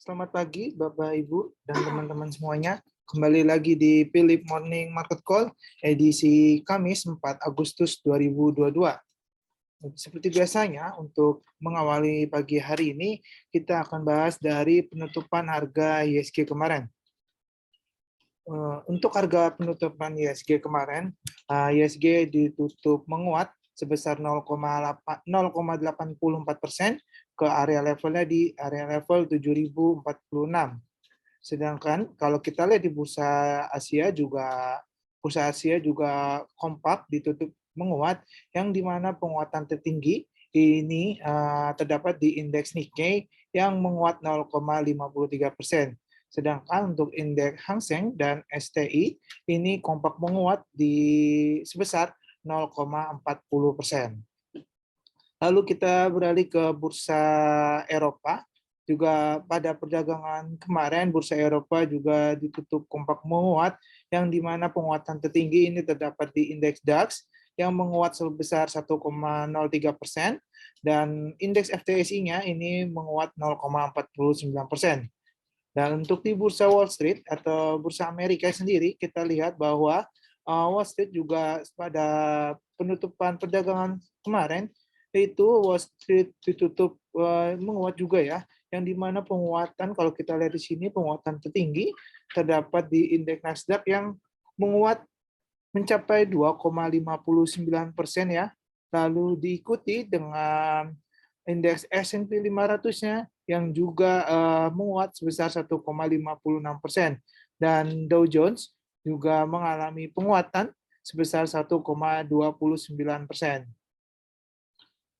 Selamat pagi Bapak, Ibu, dan teman-teman semuanya. Kembali lagi di Philip Morning Market Call, edisi Kamis 4 Agustus 2022. Seperti biasanya, untuk mengawali pagi hari ini, kita akan bahas dari penutupan harga IHSG kemarin. Untuk harga penutupan IHSG kemarin, IHSG ditutup menguat sebesar 0,84% ke area levelnya di area level 7.046. Sedangkan kalau kita lihat di bursa Asia juga kompak ditutup menguat, yang di mana penguatan tertinggi ini terdapat di indeks Nikkei yang menguat 0,53%. Sedangkan untuk indeks Hang Seng dan STI ini kompak menguat di sebesar 0,40%. Lalu kita beralih ke bursa Eropa. Juga pada perdagangan kemarin, bursa Eropa juga ditutup kompak menguat, yang di mana penguatan tertinggi ini terdapat di indeks DAX yang menguat sebesar 1,03%, dan indeks FTSE-nya ini menguat 0,49%. Dan untuk di bursa Wall Street atau bursa Amerika sendiri, kita lihat bahwa Wall Street juga pada penutupan perdagangan kemarin, itu Wall Street ditutup menguat juga ya, yang dimana penguatan, kalau kita lihat di sini, penguatan tertinggi terdapat di indeks Nasdaq yang menguat mencapai 2,59% ya, lalu diikuti dengan indeks S&P 500-nya yang juga menguat sebesar 1,56%, dan Dow Jones juga mengalami penguatan sebesar 1,29%.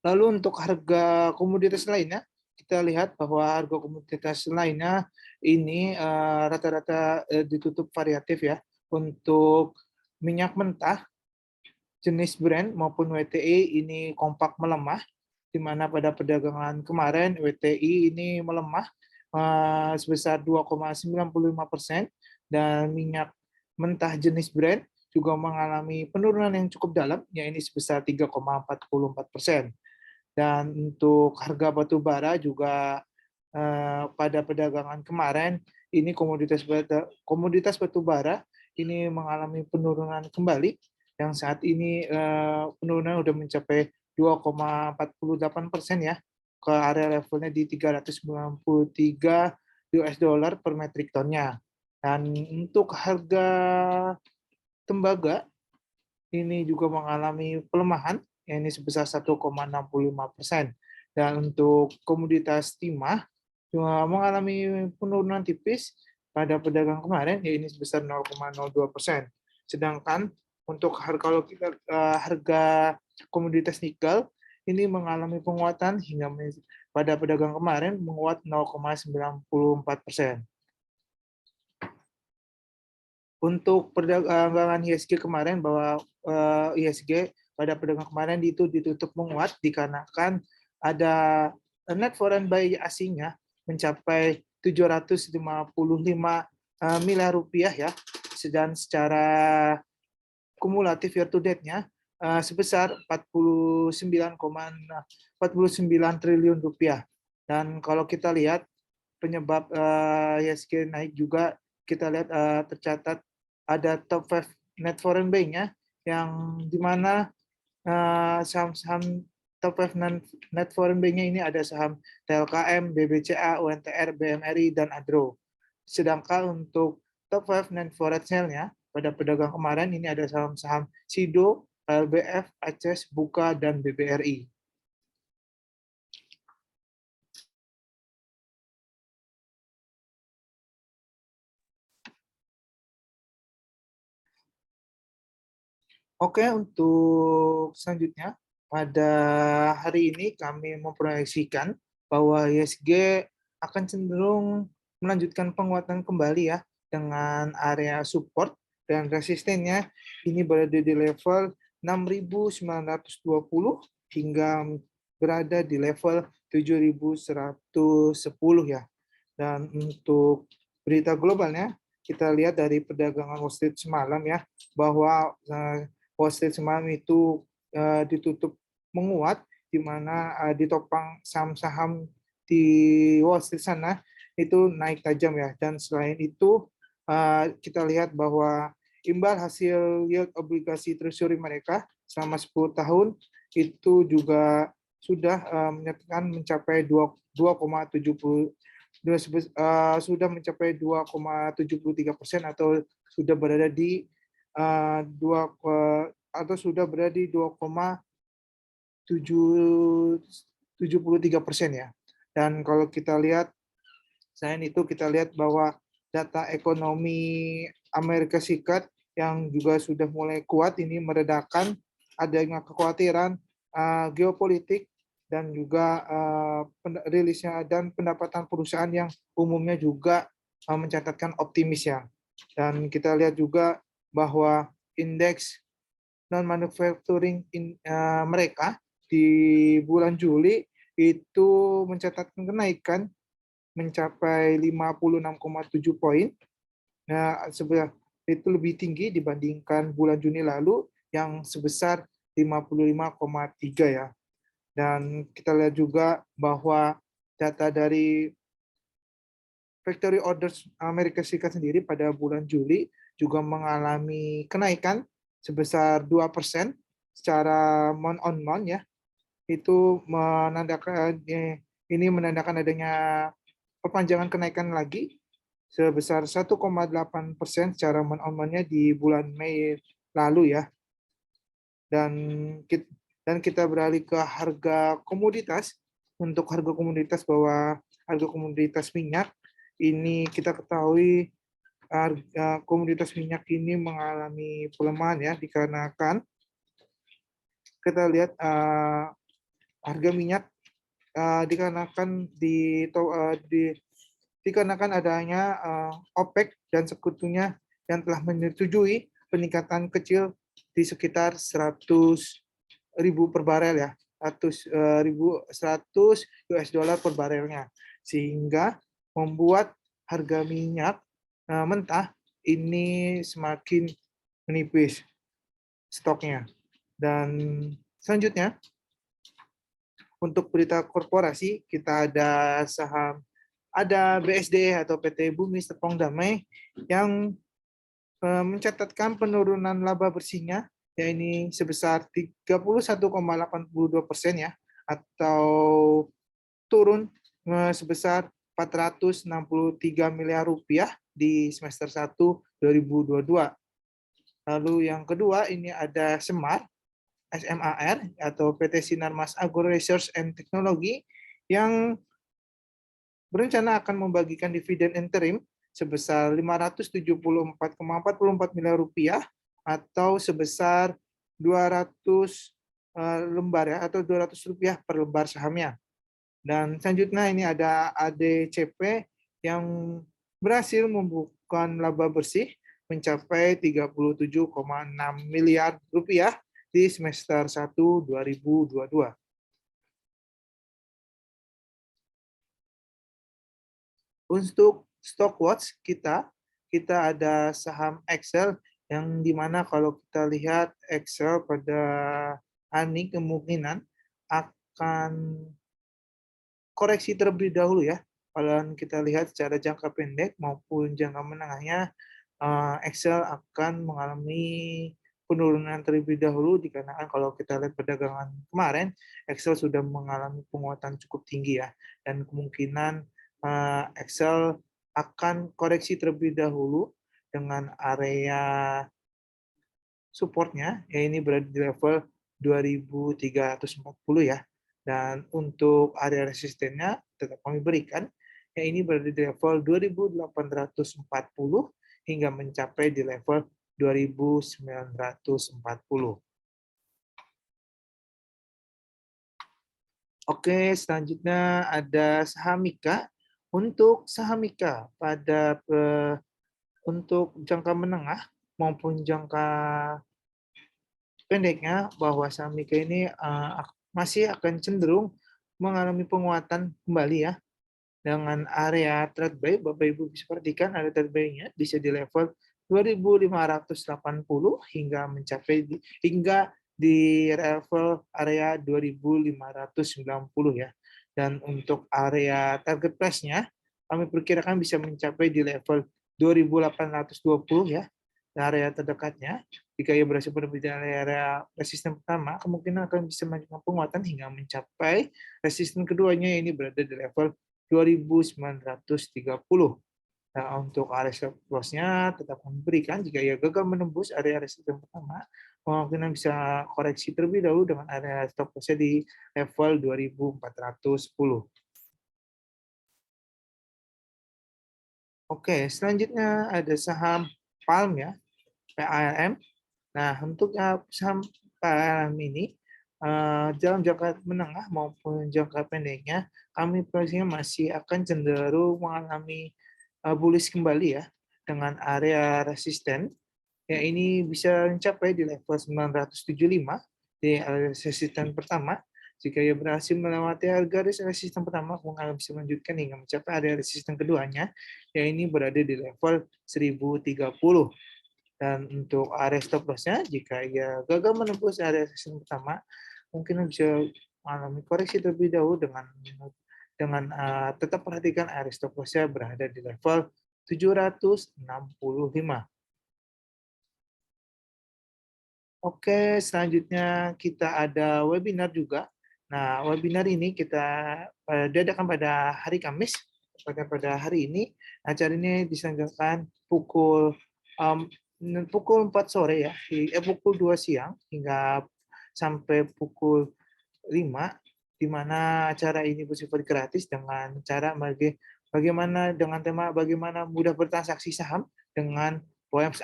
Lalu untuk harga komoditas lainnya, kita lihat bahwa harga komoditas lainnya ini rata-rata ditutup variatif ya. Untuk minyak mentah, jenis Brent maupun WTI ini kompak melemah, di mana pada perdagangan kemarin WTI ini melemah sebesar 2,95%, dan minyak mentah jenis Brent juga mengalami penurunan yang cukup dalam, yaitu sebesar 3,44%. Dan untuk harga batu bara juga pada perdagangan kemarin ini komoditas batu bara ini mengalami penurunan kembali, yang saat ini penurunan sudah mencapai 2,48% ya, ke area levelnya di 393 US dollar per metrik tonnya. Dan untuk harga tembaga ini juga mengalami pelemahan, ini sebesar 1,65%. Dan untuk komoditas timah juga mengalami penurunan tipis pada pedagang kemarin, yaitu sebesar 0,02%. Sedangkan untuk kalau kita harga komoditas nikel ini mengalami penguatan hingga pada pedagang kemarin menguat 0,94%. Untuk perdagangan IHSG kemarin, bahwa IHSG pada perdagangan kemarin itu ditutup menguat dikarenakan ada net foreign buy asingnya mencapai 755 miliar rupiah ya, dan secara kumulatif year to date-nya sebesar 49 triliun rupiah. Dan kalau kita lihat penyebab IHSG naik juga, kita lihat tercatat ada top 5 net foreign buy-nya, yang dimana saham-saham top 5 net foreign buy-nya ini ada saham TLKM, BBCA, UNTR, BMRI, dan Adro. Sedangkan untuk top 5 net foreign sale-nya pada pedagang kemarin ini ada saham-saham SIDO, LBF, ACES, Buka, dan BBRI. Oke, untuk selanjutnya, pada hari ini kami memproyeksikan bahwa IHSG akan cenderung melanjutkan penguatan kembali ya, dengan area support dan resistennya ini berada di level 6.920 hingga berada di level 7.110 ya. Dan untuk berita globalnya, kita lihat dari perdagangan Wall Street semalam ya, bahwa Wall Street semalam itu ditutup menguat, di mana ditopang saham-saham di Wall Street sana itu naik tajam ya. Dan selain itu kita lihat bahwa imbal hasil yield obligasi treasury mereka selama 10 tahun itu juga sudah menyatakan mencapai 2,70 sudah mencapai 2,73% atau sudah berada di 2 atau sudah berada di 2,73% ya. Dan kalau kita lihat selain itu kita lihat bahwa data ekonomi Amerika Serikat yang juga sudah mulai kuat ini meredakan adanya kekhawatiran geopolitik dan juga rilisnya dan pendapatan perusahaan yang umumnya juga mencatatkan optimis ya. Dan kita lihat juga bahwa indeks non manufacturing mereka di bulan Juli itu mencatatkan kenaikan mencapai 56,7 poin. Nah, sebenarnya itu lebih tinggi dibandingkan bulan Juni lalu yang sebesar 55,3 ya. Dan kita lihat juga bahwa data dari factory orders Amerika Serikat sendiri pada bulan Juli juga mengalami kenaikan sebesar 2% secara month on month ya. Itu menandakan ini menandakan adanya perpanjangan kenaikan lagi sebesar 1,8% secara month on month-nya di bulan Mei lalu ya. Dan kita beralih ke harga komoditas. Untuk harga komoditas bahwa harga komoditas minyak ini kita ketahui harga komoditas minyak ini mengalami pelemahan ya dikarenakan kita lihat harga minyak dikarenakan dikarenakan adanya OPEC dan sekutunya yang telah menyetujui peningkatan kecil di sekitar 100.000 per barel ya, 100 US dollar per barelnya, sehingga membuat harga minyak mentah ini semakin menipis stoknya. Dan selanjutnya untuk berita korporasi kita ada BSD atau PT Bumi Serpong Damai yang mencatatkan penurunan laba bersihnya yakni sebesar 31,82% ya, atau turun sebesar 463 miliar rupiah di semester 1 2022. Lalu yang kedua ini ada SMAR atau PT Sinarmas Agro Research and Technology yang berencana akan membagikan dividen interim sebesar 574,44 miliar rupiah atau sebesar 200 lembar ya, atau 200 rupiah per lembar sahamnya. Dan selanjutnya ini ada ADCP yang berhasil membukukan laba bersih mencapai 37,6 miliar rupiah di semester 1 2022. Untuk Stockwatch kita ada saham Excel yang dimana kalau kita lihat Excel pada hari kemungkinan akan koreksi terlebih dahulu ya. Kalau kita lihat secara jangka pendek maupun jangka menengahnya, Excel akan mengalami penurunan terlebih dahulu dikarenakan kalau kita lihat perdagangan kemarin, Excel sudah mengalami penguatan cukup tinggi ya, dan kemungkinan Excel akan koreksi terlebih dahulu dengan area supportnya, ya ini berada di level 2340 ya. Dan untuk area resistennya tetap kami berikan, ya ini berada di level 2840 hingga mencapai di level 2940. Oke, selanjutnya ada saham Mika. Untuk saham Mika untuk jangka menengah maupun jangka pendeknya bahwa saham Mika ini masih akan cenderung mengalami penguatan kembali ya, dengan area trade buy. Bapak Ibu bisa perhatikan area trade buy-nya bisa di level 2580 hingga mencapai hingga di level area 2590 ya. Dan untuk area target price-nya kami perkirakan bisa mencapai di level 2820 ya, area terdekatnya. Jika ia berhasil menembus di area resisten pertama, kemungkinan akan bisa melanjutkan penguatan hingga mencapai resisten keduanya, ini berada di level 2930. Nah, untuk area stop loss-nya tetap kami berikan. Jika ia gagal menembus area resisten pertama, kemungkinan bisa koreksi terlebih dahulu dengan area stop loss-nya di level 2410. Oke, selanjutnya ada saham PALM ya, PALM. Nah, untuk saham PALM ini, dalam jangka menengah maupun jangka pendeknya, kami proyeksinya masih akan cenderung mengalami bullish kembali ya, dengan area resisten. Ya, ini bisa mencapai di level 975 di area resisten pertama. Jika ia berhasil melewati harga resisten pertama, kemungkinan bisa melanjutkan hingga mencapai area resisten keduanya, yang ini berada di level 1030. Dan untuk area stop loss-nya, jika ia gagal menembus area resisten pertama, mungkin bisa mengalami koreksi terlebih dahulu dengan tetap perhatikan area stop loss-nya berada di level 765. Oke, selanjutnya kita ada webinar juga. Nah, webinar ini kita diadakan pada hari Kamis. Pada hari ini, acara ini diselenggarakan pukul 4 sore ya, pukul 2 siang hingga sampai pukul 5, di mana acara ini bersifat gratis dengan cara bagaimana dengan tema bagaimana mudah bertransaksi saham dengan OEMS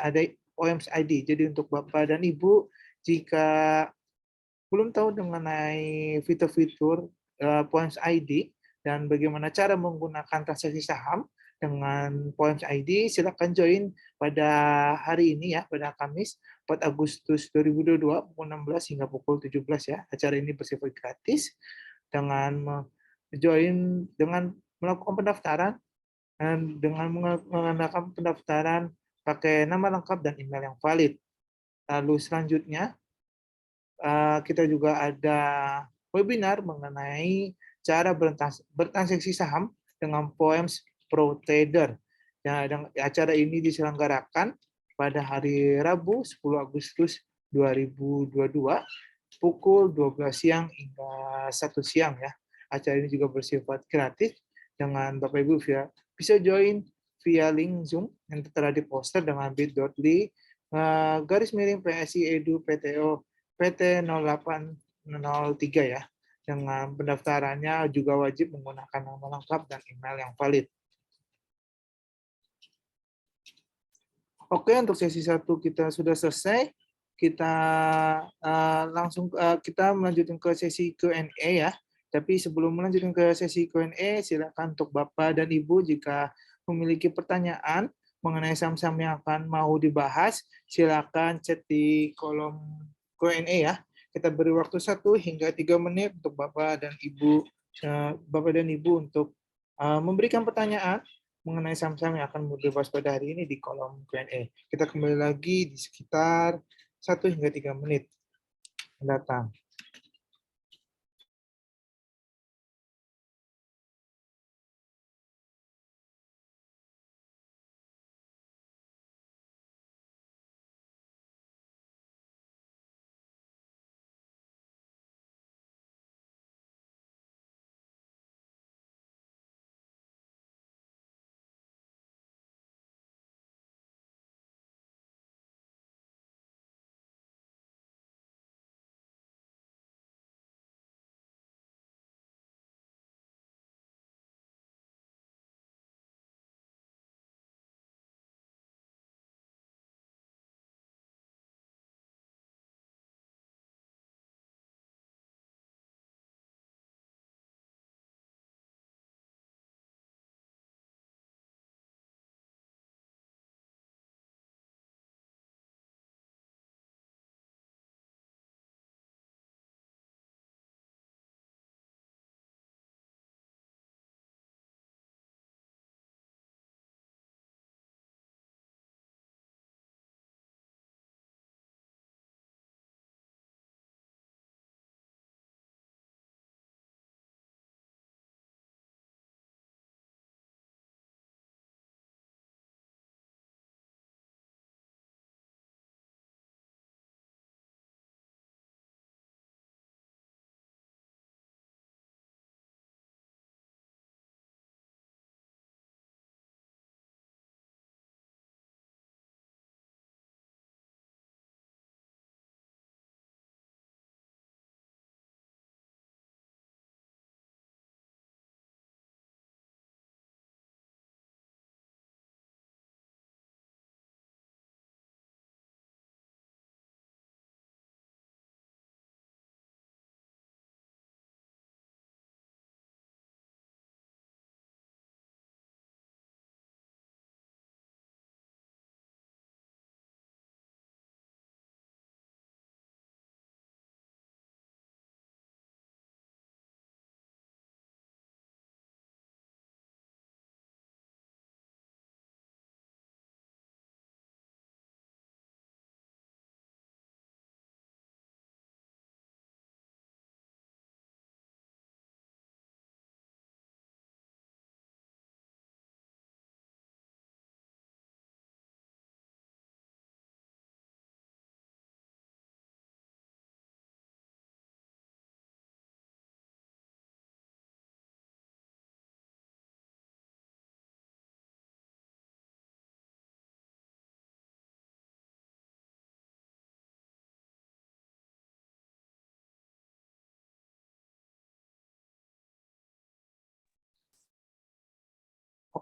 ID. Jadi untuk Bapak dan Ibu, jika belum tahu mengenai fitur-fitur Poems ID dan bagaimana cara menggunakan transaksi saham dengan Poems ID, silakan join pada hari ini ya, pada Kamis 4 Agustus 2022 pukul 16 hingga pukul 17 ya. Acara ini bersifat gratis dengan dengan melakukan pendaftaran dan dengan menggunakan pendaftaran pakai nama lengkap dan email yang valid. Lalu selanjutnya kita juga ada webinar mengenai cara bertransaksi saham dengan Poems Pro Trader. Nah, acara ini diselenggarakan pada hari Rabu 10 Agustus 2022 pukul 12 siang hingga 1 siang ya. Acara ini juga bersifat gratis dengan Bapak Ibu bisa join via link Zoom yang tertera di poster dengan bit.ly garis miring PSI Edu PTO PT 0803 ya. Dengan pendaftarannya juga wajib menggunakan nama lengkap dan email yang valid. Oke, untuk sesi 1 kita sudah selesai. Kita kita melanjutkan ke sesi Q&A ya. Tapi sebelum melanjutkan ke sesi Q&A, silakan untuk Bapak dan Ibu jika memiliki pertanyaan mengenai saham-saham yang akan mau dibahas, silakan chat di kolom Q&A ya. Kita beri waktu 1 hingga 3 menit untuk Bapak dan Ibu untuk memberikan pertanyaan mengenai saham-saham yang akan dibahas pada hari ini di kolom Q&A. Kita kembali lagi di sekitar 1 hingga 3 menit mendatang.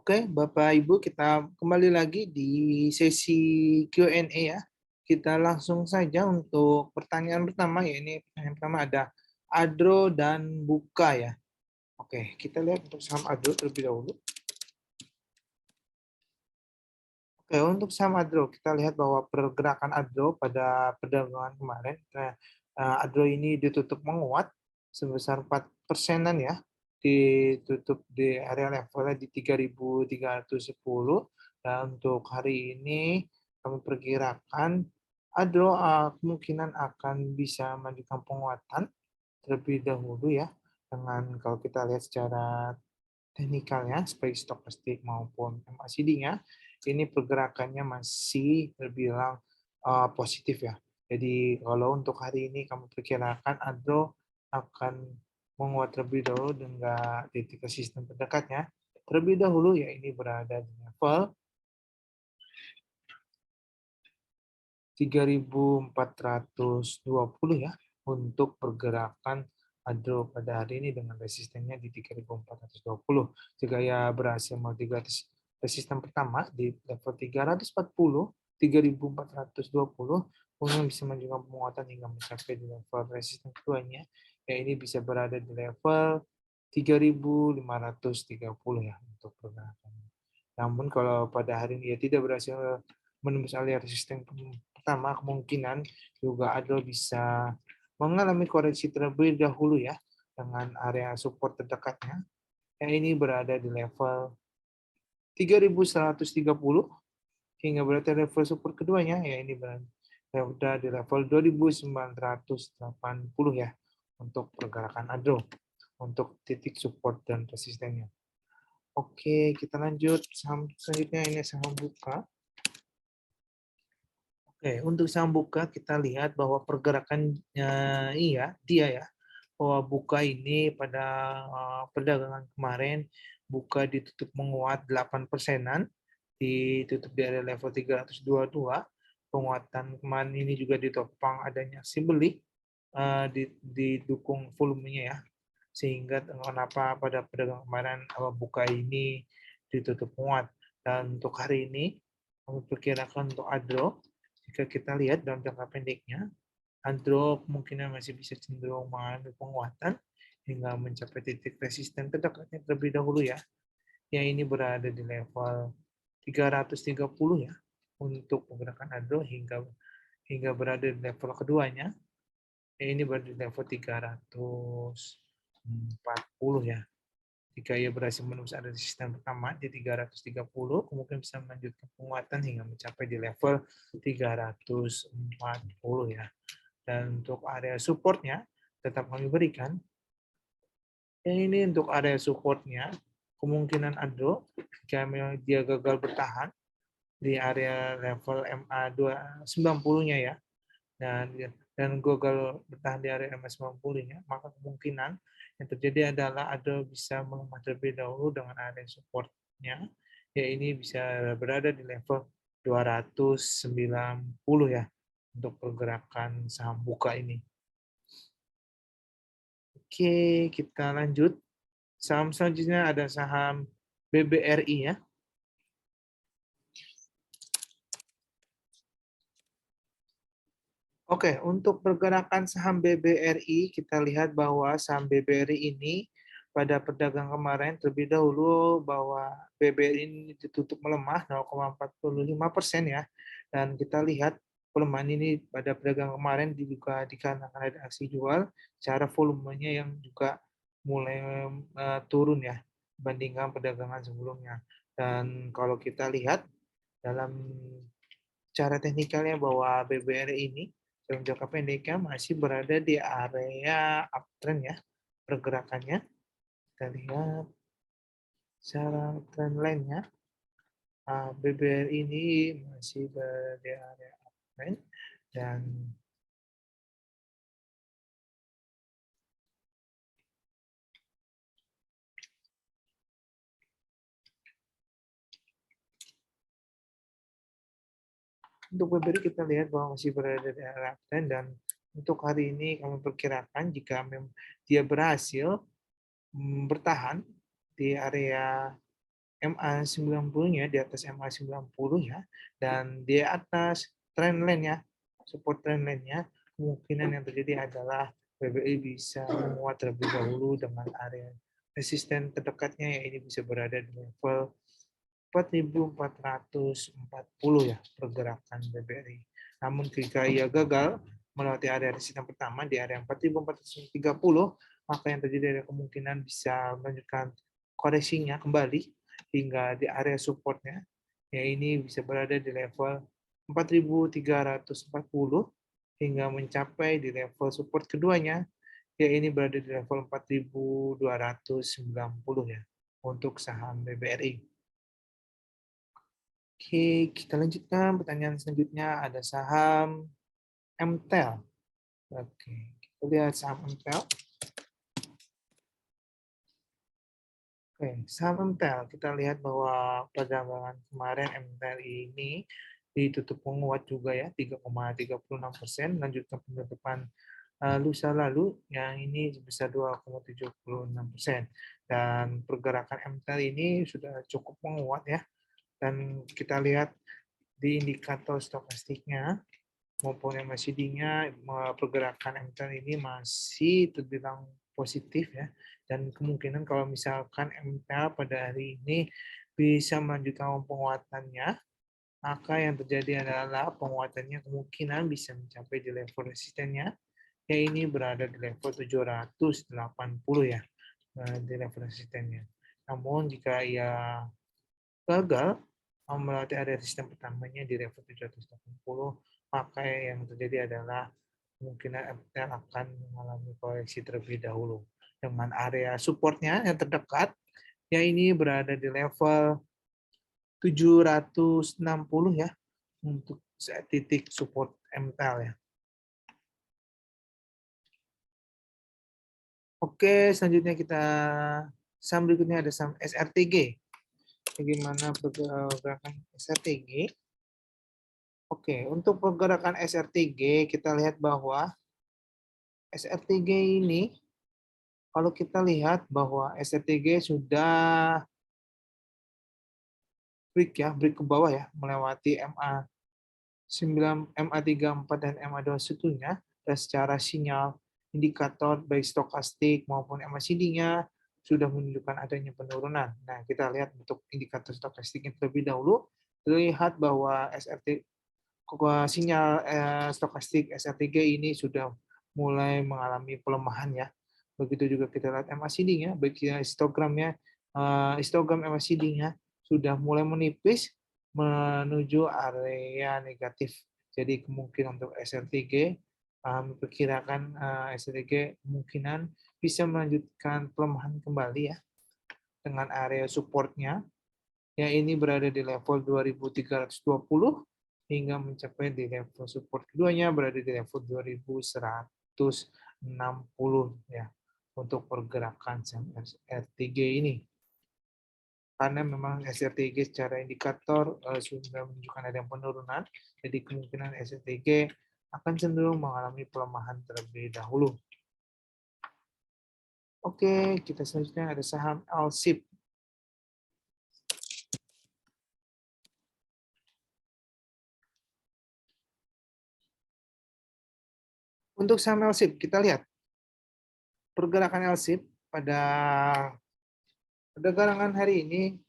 Oke, Bapak Ibu, kita kembali lagi di sesi Q&A ya. Kita langsung saja untuk pertanyaan pertama, ya ini pertanyaan pertama ada Adro dan Buka ya. Oke, kita lihat untuk saham Adro terlebih dahulu. Oke, untuk saham Adro, kita lihat bahwa pergerakan Adro pada perdagangan kemarin, Adro ini ditutup menguat sebesar 4%-an ya, ditutup di area levelnya di 3.310, dan untuk hari ini kami perkirakan Adro kemungkinan akan bisa melanjutkan penguatan terlebih dahulu ya, dengan kalau kita lihat secara teknikalnya, baik stokastik maupun MACD-nya, ini pergerakannya masih terbilang positif ya. Jadi kalau untuk hari ini kami perkirakan Adro akan menguat terlebih dahulu dengan titik resisten terdekatnya. Terlebih dahulu ya ini berada di level 3.420 ya untuk pergerakan Adro pada hari ini dengan resistennya di 3.420. Jika ya berhasil melewati resisten pertama di level 340, 3.420, kemudian bisa menunjukkan penguatan hingga mencapai di level resisten keduanya, ya ini bisa berada di level 3.530 ya untuk pergerakan. Namun kalau pada hari ini dia tidak berhasil menembus area resisten pertama, kemungkinan juga Adro bisa mengalami koreksi terlebih dahulu ya dengan area support terdekatnya. Yang ini berada di level 3.130 hingga berada level support keduanya, ya ini berada di level 2.980 ya untuk pergerakan Adro untuk titik support dan resistennya. Oke, kita lanjut saham selanjutnya, ini saham Buka. Oke, untuk saham Buka kita lihat bahwa pergerakannya dia ya, bahwa Buka ini pada perdagangan kemarin Buka ditutup menguat 8%-an, ditutup di area level 322. Penguatan kemarin ini juga ditopang adanya aksi beli, didukung volumenya ya, sehingga kenapa pada perdagangan kemarin Buka ini ditutup menguat. Dan untuk hari ini kami perkirakan untuk Adro, jika kita lihat dalam jangka pendeknya, Adro kemungkinan masih bisa cenderung mengalami penguatan hingga mencapai titik resisten terdekatnya terlebih dahulu ya. Yang ini berada di level 330 ya untuk pergerakan Adro hingga berada di level keduanya. Yang ini berada di level 340 ya. Jika ia berhasil menembus area resisten pertama di 330, kemungkinan bisa melanjutkan penguatan hingga mencapai di level 340 ya. Dan untuk area supportnya tetap kami berikan. Yang ini untuk area supportnya, kemungkinan Adro jika dia gagal bertahan di area level MA 290-nya ya, dan gagal bertahan di area MA 90-nya, maka kemungkinan yang terjadi adalah Adro bisa melemah terlebih dahulu dengan area supportnya, ya ini bisa berada di level 290 ya untuk pergerakan saham Buka ini. Oke, kita lanjut. Saham selanjutnya ada saham BBRI ya. Oke, untuk pergerakan saham BBRI, kita lihat bahwa saham BBRI ini pada perdagangan kemarin terlebih dahulu bahwa BBRI ini ditutup melemah 0,45% ya. Dan kita lihat pelemahan ini pada perdagangan kemarin juga dikarenakan ada aksi jual, secara volumenya yang juga mulai turun ya dibandingkan perdagangan sebelumnya. Dan kalau kita lihat dalam cara teknikalnya bahwa BBRI ini dalam jangka pendeknya masih berada di area uptrend ya pergerakannya. Kita lihat secara trend line-nya, BBRI ini masih berada di area uptrend, dan untuk BBRI kita lihat bahwa masih berada di area uptrend, dan untuk hari ini kami perkirakan jika dia berhasil bertahan di area MA90-nya di atas MA90 ya, dan di atas trendline-nya, support trendline-nya, kemungkinan yang terjadi adalah BBI bisa menguat terlebih dahulu dengan area resisten terdekatnya, ya ini bisa berada di level 4.440 ya pergerakan BBRI. Namun jika ia gagal melewati area resisten pertama di area 4.430, maka yang terjadi ada kemungkinan bisa melanjutkan koreksinya kembali hingga di area supportnya, ya ini bisa berada di level 4.340 hingga mencapai di level support keduanya, ya ini berada di level 4.290 ya untuk saham BBRI. Oke, kita lanjutkan pertanyaan selanjutnya, ada saham MTEL. Oke, kita lihat saham MTEL. Oke, saham MTEL, kita lihat bahwa perdagangan kemarin MTEL ini ditutup menguat juga ya, 3,36%, lanjutkan penutupan lusa lalu yang ini sebesar 2,76%. Dan pergerakan MTEL ini sudah cukup menguat ya. Dan kita lihat di indikator stokastiknya maupun MACD-nya, pergerakan MTEL ini masih terbilang positif ya, dan kemungkinan kalau misalkan MTEL pada hari ini bisa melanjutkan penguatannya, maka yang terjadi adalah penguatannya kemungkinan bisa mencapai di level resistennya, ya ini berada di level 780 ya, di level resistennya. Namun jika ia gagal melewati area sistem pertamanya di level 780, maka yang terjadi adalah kemungkinan MTEL akan mengalami koreksi terlebih dahulu. Dengan area supportnya yang terdekat, ya ini berada di level 760 ya, untuk titik support MTEL ya. Oke, selanjutnya kita saham berikutnya ada saham SRTG. Bagaimana pergerakan SRTG? Oke, untuk pergerakan SRTG kita lihat bahwa SRTG ini, kalau kita lihat bahwa SRTG sudah break ke bawah ya, melewati MA9, MA34 dan MA21-nya, dan secara sinyal indikator baik stokastik maupun MACD-nya sudah menunjukkan adanya penurunan. Nah, kita lihat untuk indikator stokastiknya terlebih dahulu, terlihat bahwa sinyal stokastik SRTG ini sudah mulai mengalami pelemahan ya. Begitu juga kita lihat MACD-nya, baik histogramnya, histogram MACD-nya sudah mulai menipis menuju area negatif. Jadi kemungkinan untuk SRTG, perkirakan SRTG kemungkinan bisa melanjutkan pelemahan kembali ya, dengan area supportnya, ya ini berada di level 2320 hingga mencapai di level support keduanya berada di level 2160 ya, untuk pergerakan SRTG ini. Karena memang SRTG secara indikator sudah menunjukkan ada penurunan, jadi kemungkinan SRTG akan cenderung mengalami pelemahan terlebih dahulu. Oke, kita selanjutnya ada saham ALSIP. Untuk saham ALSIP, kita lihat pergerakan ALSIP pada perdagangan hari ini.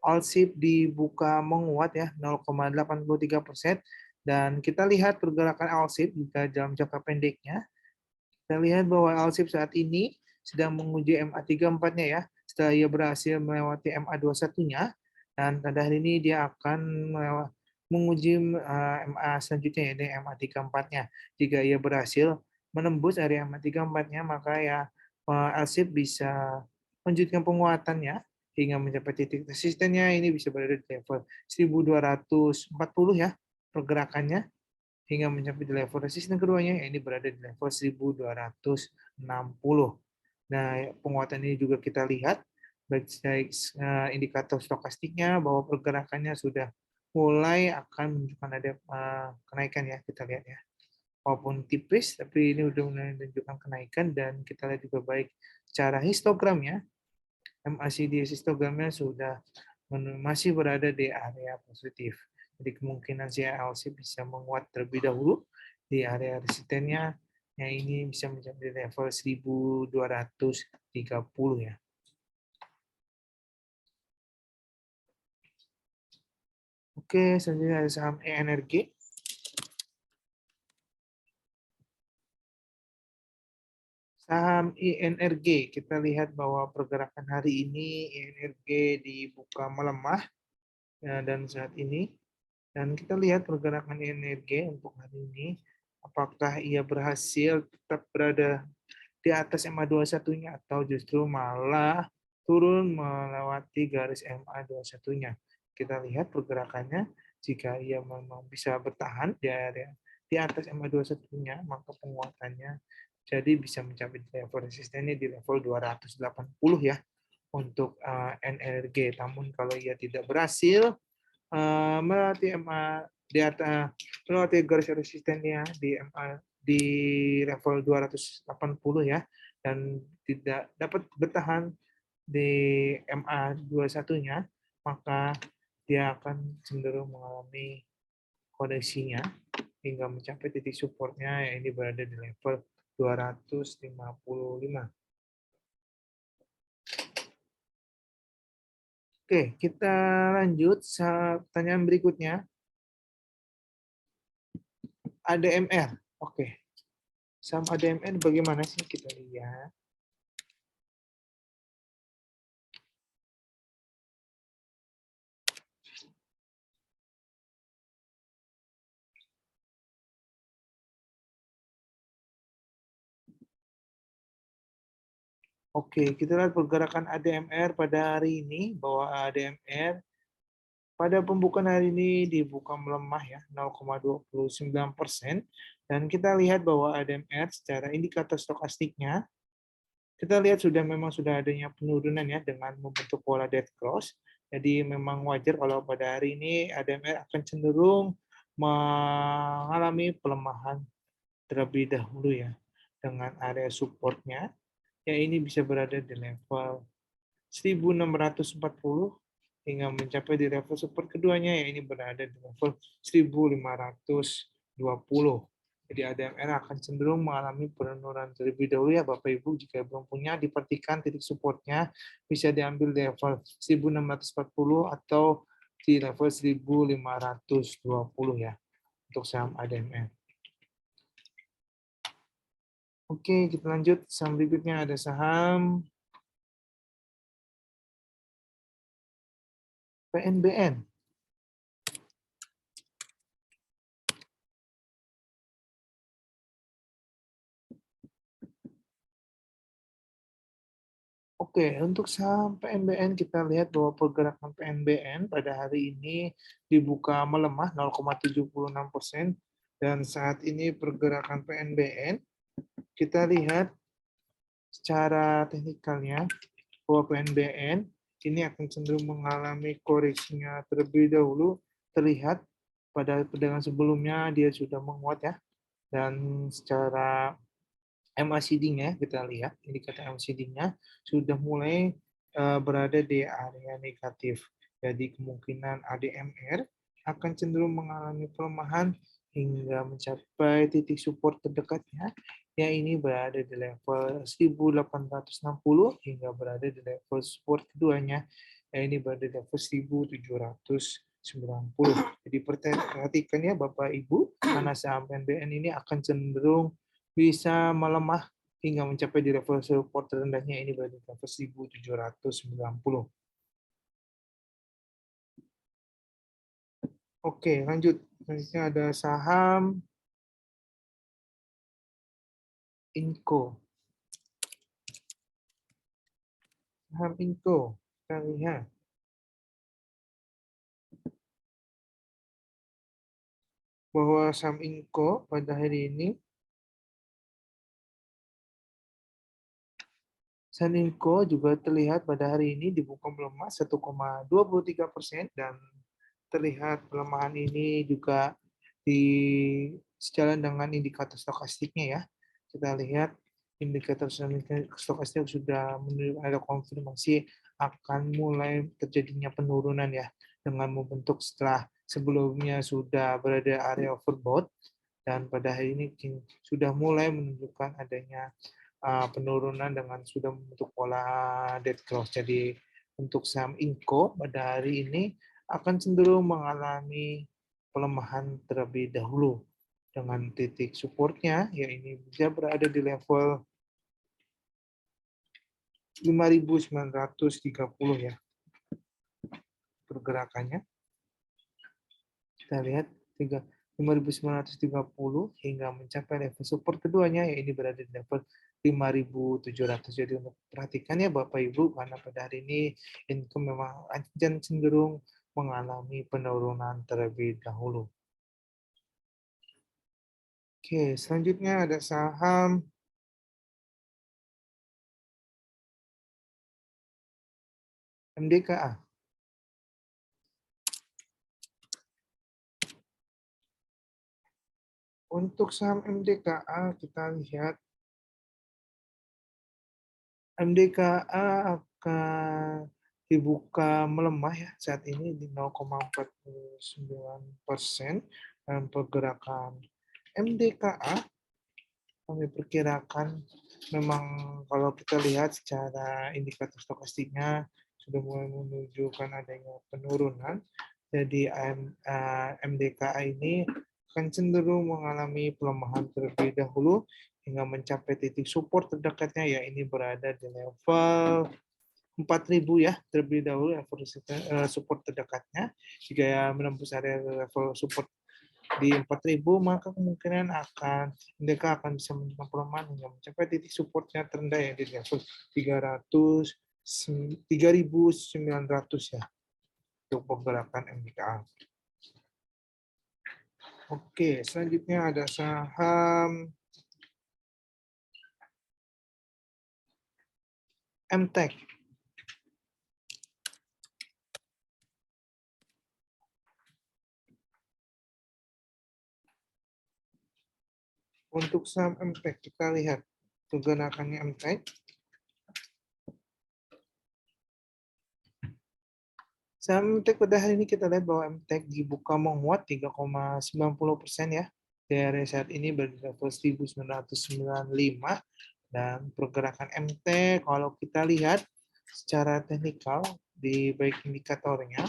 ALSIP dibuka menguat ya 0,83%, dan kita lihat pergerakan ALSIP jika dalam jangka pendeknya, kita lihat bahwa ALSIP saat ini sedang menguji MA34-nya ya, setelah ia berhasil melewati MA21-nya, dan pada hari ini dia akan menguji MA selanjutnya yaitu MA34-nya. Jika ia berhasil menembus area MA34-nya, maka ya ALSIP bisa melanjutkan penguatannya hingga mencapai titik resistennya, ini bisa berada di level 1240 ya pergerakannya, hingga mencapai di level resisten keduanya, ini berada di level 1260. Nah, penguatan ini juga kita lihat baik indikator stokastiknya bahwa pergerakannya sudah mulai akan menunjukkan ada kenaikan ya, kita lihat ya. Walaupun tipis, tapi ini sudah mulai menunjukkan kenaikan, dan kita lihat juga baik secara histogramnya, MACD histogramnya sudah masih berada di area positif. Jadi kemungkinan CLC bisa menguat terlebih dahulu di area resistennya, yang ini bisa mencapai level 1230 ya. Oke, selanjutnya ada saham ENRG. Saham INRG, kita lihat bahwa pergerakan hari ini INRG dibuka melemah ya, dan saat ini. Dan kita lihat pergerakan INRG untuk hari ini, apakah ia berhasil tetap berada di atas MA21-nya atau justru malah turun melewati garis MA21-nya. Kita lihat pergerakannya, jika ia memang bisa bertahan di area di atas MA21-nya, maka penguatannya jadi bisa mencapai level resistennya di level 280 ya untuk NRG. Namun kalau ia tidak berhasil melewati MA di atas melewati garis resistennya di MA di level 280 ya, dan tidak dapat bertahan di MA21-nya, maka dia akan cenderung mengalami koreksinya hingga mencapai titik supportnya yang ini berada di level 255. Oke, kita lanjut pertanyaan berikutnya. ADMR. Oke. Saham ADMR bagaimana sih, kita lihat. Oke, kita lihat pergerakan ADMR pada hari ini, bahwa ADMR pada pembukaan hari ini dibuka melemah ya, 0,29%. Dan kita lihat bahwa ADMR secara indikator stokastiknya, kita lihat memang sudah adanya penurunan ya dengan membentuk pola dead cross. Jadi memang wajar kalau pada hari ini ADMR akan cenderung mengalami pelemahan terlebih dahulu ya, dengan area supportnya ya ini bisa berada di level 1640 hingga mencapai di level support keduanya ya ini berada di level 1520. Jadi ADMR akan cenderung mengalami penurunan terlebih dahulu ya Bapak Ibu. Jika belum punya, diperhatikan titik supportnya bisa diambil di level 1640 atau di level 1520 ya untuk saham ADMR. Oke, kita lanjut. Saham berikutnya ada saham PNBN. Oke, untuk saham PNBN kita lihat bahwa pergerakan PNBN pada hari ini dibuka melemah 0,76%, dan saat ini pergerakan PNBN kita lihat secara teknikalnya bahwa PNBN ini akan cenderung mengalami koreksinya terlebih dahulu. Terlihat pada perdagangan sebelumnya dia sudah menguat ya, dan secara MACD-nya kita lihat indikator MACD-nya sudah mulai berada di area negatif. Jadi kemungkinan ADMR akan cenderung mengalami pelemahan hingga mencapai titik support terdekatnya, yang ini berada di level 1860 hingga berada di level support keduanya, yang ini berada di level 1790. Jadi perhatikan ya Bapak Ibu, karena saham PNBN ini akan cenderung bisa melemah hingga mencapai di level support terendahnya, ini berada di level 1790. Oke, lanjut. Selanjutnya ada saham Inco. Saham Inco, kita lihat bahwa saham Inco pada hari ini Saninco juga terlihat pada hari ini dibuka melemah 1,23%, dan terlihat pelemahan ini juga di sejalan dengan indikator stokastiknya ya. Kita lihat indikator stokastik sudah menunjukkan ada konfirmasi akan mulai terjadinya penurunan ya, dengan membentuk setelah sebelumnya sudah berada area overbought, dan pada hari ini sudah mulai menunjukkan adanya penurunan dengan sudah membentuk pola dead cross. Jadi untuk saham Inco pada hari ini akan cenderung mengalami pelemahan terlebih dahulu dengan titik supportnya, ya ini bisa berada di level 5.930 ya pergerakannya. Kita lihat 5.930 hingga mencapai level support keduanya, ya ini berada di level 5.700. Jadi untuk perhatikan ya Bapak Ibu, karena pada hari ini income memang cenderung mengalami penurunan terlebih dahulu. Oke, selanjutnya ada saham MDKA. Untuk saham MDKA kita lihat MDKA akan dibuka melemah ya saat ini di 0,49%, dan pergerakan MDKA kami perkirakan memang kalau kita lihat secara indikator stokastiknya sudah mulai menunjukkan adanya penurunan. Jadi MDKA ini akan cenderung mengalami pelemahan terlebih dahulu hingga mencapai titik support terdekatnya, ya ini berada di level 4.000 ya terlebih dahulu, level support terdekatnya. Jika menembus area level support di 4.000, maka kemungkinan mereka akan bisa menunjukkan pelemahan hingga mencapai titik supportnya terendah ya di level 3.900 ya untuk pergerakan MDKA. Oke, selanjutnya ada saham MTEK. Untuk saham MTEK kita lihat pergerakannya MTEK. Saham MTEK pada hari ini kita lihat bahwa MTEK dibuka menguat 3,90% ya. Dari saat ini berada di level 1995, dan pergerakan MTEK kalau kita lihat secara teknikal di baik indikatornya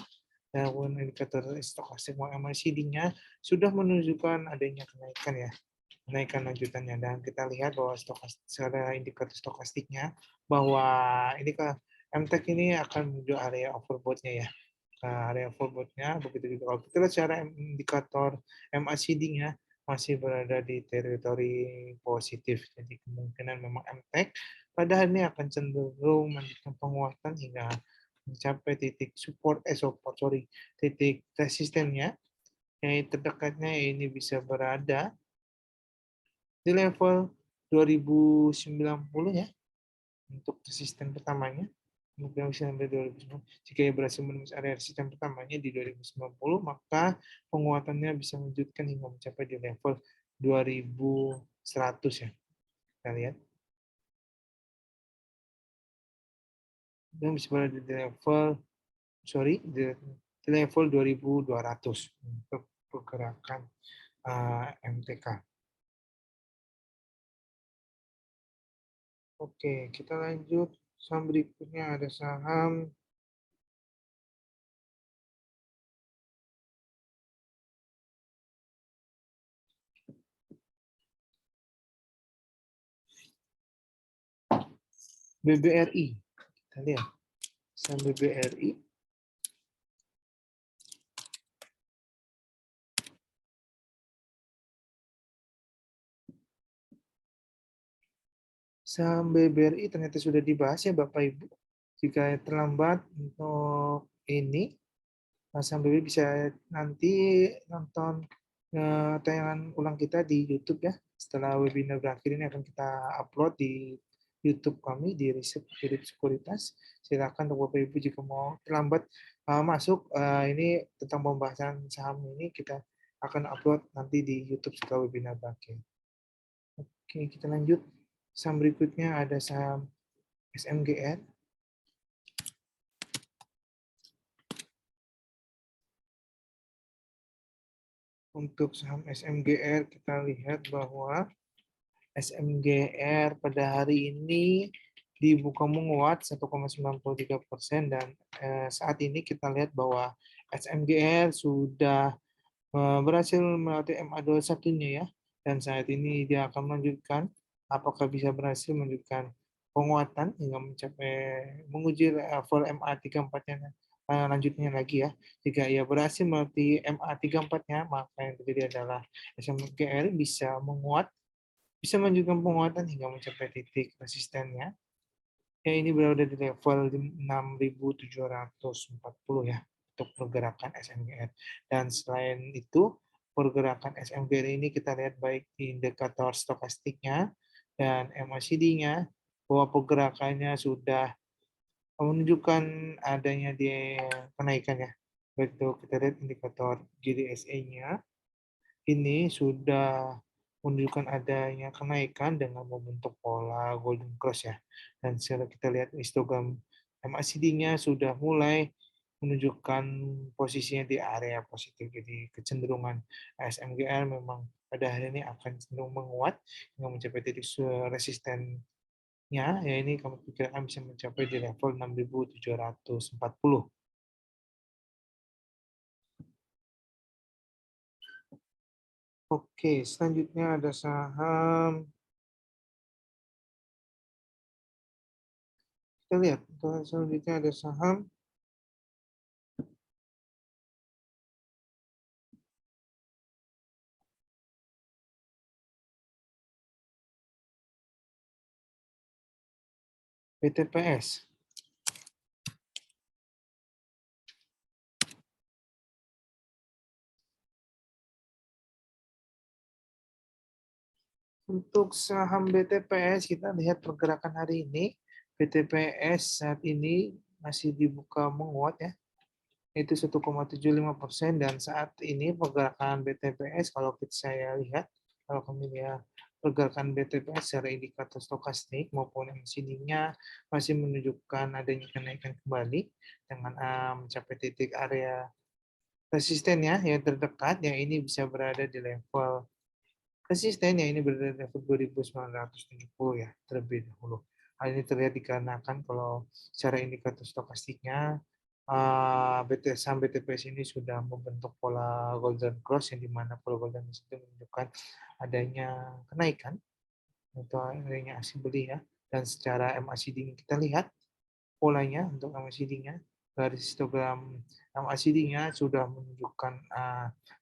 maupun indikator stokastik MACD-nya sudah menunjukkan adanya kenaikan ya, kenaikan lanjutannya, dan kita lihat bahwa secara indikator stokastiknya bahwa ini MTEK ini akan menuju area overbought-nya ya. Area overbought-nya begitu juga kalau kita lihat secara indikator MACD-nya masih berada di teritori positif. Jadi kemungkinan memang MTEK pada hari ini akan cenderung melanjutkan penguatan hingga mencapai titik titik resistennya, yang terdekatnya ini bisa berada di level 2090 ya untuk resisten pertamanya. Kemudian bisa sampai 2090. Jika berhasil menembus area resisten pertamanya di 2090, maka penguatannya bisa melanjutkan hingga mencapai di level 2100 ya. Kita lihat. Dan bisa berada di level 2200 untuk pergerakan MTK. Oke, kita lanjut. Saham berikutnya ada saham BBRI. Kita lihat. Saham BBRI. Saham BBRI ternyata sudah dibahas ya Bapak Ibu. Jika terlambat untuk ini, saham BBRI bisa nanti nonton tayangan ulang kita di YouTube ya. Setelah webinar berakhir ini akan kita upload di YouTube kami di Riset Sekuritas. Silakan untuk Bapak Ibu jika mau terlambat masuk ini tentang pembahasan saham ini kita akan upload nanti di YouTube setelah webinar berakhir. Oke, kita lanjut. Saham berikutnya ada saham SMGR. Untuk saham SMGR kita lihat bahwa SMGR pada hari ini dibuka menguat 1,93% dan saat ini kita lihat bahwa SMGR sudah berhasil melewati MA21-nya ya, dan saat ini dia akan melanjutkan apakah bisa berhasil melanjutkan penguatan hingga mencapai menguji level MA34-nya lanjutnya lagi ya. Jika ia berhasil melewati MA34-nya, maka yang terjadi adalah SMGR bisa menguat, bisa melanjutkan penguatan hingga mencapai titik resistennya. Ya, ini berada di level 6.740 ya untuk pergerakan SMGR. Dan selain itu, pergerakan SMGR ini kita lihat baik di indikator stokastiknya dan MACD-nya bahwa pergerakannya sudah menunjukkan adanya di kenaikan ya. Baik itu kita lihat indikator GDSE-nya ini sudah menunjukkan adanya kenaikan dengan membentuk pola golden cross ya. Dan secara kita lihat histogram MACD-nya sudah mulai menunjukkan posisinya di area positif. Jadi kecenderungan SMGR memang pada hari ini akan cenderung menguat hingga mencapai titik resistennya, ya ini kami perkirakan bisa mencapai di level 6.740. Oke, selanjutnya ada saham. Kita lihat, selanjutnya ada saham BTPS. Untuk saham BTPS, kita lihat pergerakan hari ini. BTPS saat ini masih dibuka menguat ya, itu 1,75%, dan saat ini pergerakan BTPS kalau saya lihat, kalau kami lihat pergerakan BTPS secara indikator stokastik maupun MACD-nya masih menunjukkan adanya kenaikan kembali dengan mencapai titik area resistennya yang terdekat, yang ini bisa berada di level resistennya ini berada di level 2.970 ya terlebih dahulu. Hal ini terlihat dikarenakan kalau secara indikator stokastiknya saham BTPS ini sudah membentuk pola golden cross, yang dimana pola golden cross itu menunjukkan adanya kenaikan atau adanya aksi beli ya. Dan secara MACD kita lihat polanya untuk MACD-nya, garis histogram MACD-nya sudah menunjukkan